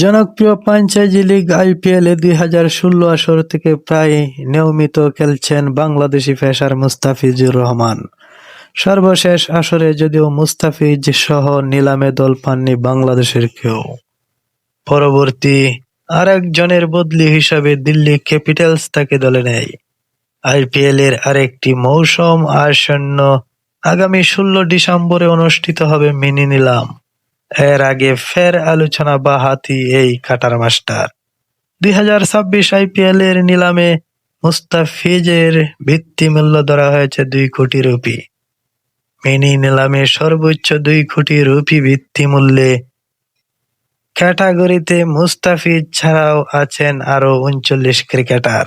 জনপ্রিয় franchise league আইপিএলে 2016 আসর থেকে প্রায় নিয়মিত খেলছেন বাংলাদেশি পেসার মুস্তাফিজুর রহমান। সর্বশেষ আসরে যদিও মুস্তাফিজ সহ নিলামে দল পাননি বাংলাদেশের কেউ। পরবর্তী আরেকজনের বদলি হিসাবে দিল্লি ক্যাপিটালস তাকে দলে নেয়। আইপিএলের আরেকটি মৌসুম আসন্ন। আগামী 16 ডিসেম্বরে অনুষ্ঠিত হবে মিনি নিলাম। এর আগে ফের আলোচনা বাহাতি এই কাটার মাস্টার। 2026 আইপিএল এর নিলামে মুস্তাফিজের ভিত্তি মূল্য ধরা হয়েছে 2 কোটি রুপি। মিনি নিলামে সর্বোচ্চ 2 কোটি রুপি ভিত্তি মূল্যে ক্যাটাগরিতে মুস্তাফিজ ছাড়াও আছেন আরো 39 ক্রিকেটার।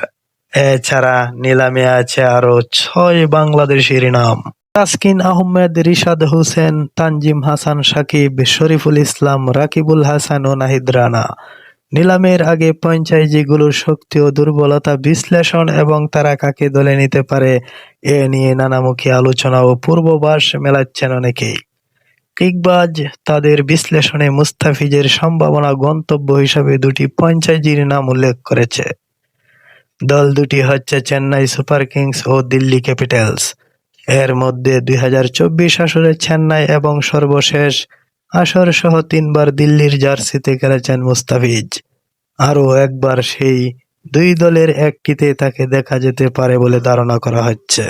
এছাড়া নিলামে আছে আরো 6 বাংলাদেশের নাম: তাসকিন আহমেদ, রিশাদ হোসেন, তানজিম হাসান সাকিব, শরীফুল ইসলাম, রাকিবুল হাসান ও নাহিদ রানা। নিলামের আগে ফ্র্যাঞ্চাইজিগুলোর শক্তি ও দুর্বলতা বিশ্লেষণ এবং তারা কাকে দলে নিতে পারে এ নিয়ে নানামুখী আলোচনা ও পূর্বাভাস মেলাচ্ছেন অনেকেই। ক্রিকবাজ তাদের বিশ্লেষণে মুস্তাফিজের সম্ভাবনা গন্তব্য হিসাবে 2টি ফ্র্যাঞ্চাইজির নাম উল্লেখ করেছে। দল দুটি হচ্ছে চেন্নাই সুপার কিংস ও দিল্লি ক্যাপিটালস। এর মধ্যে 2024 আসরে চেন্নাই এবং সর্বশেষ আসর সহ 3বার দিল্লির জার্সিতে খেলেছেন মুস্তাফিজ। আরও একবার সেই 2 দলের একটিতে তাকে দেখা যেতে পারে বলে ধারণা করা হচ্ছে।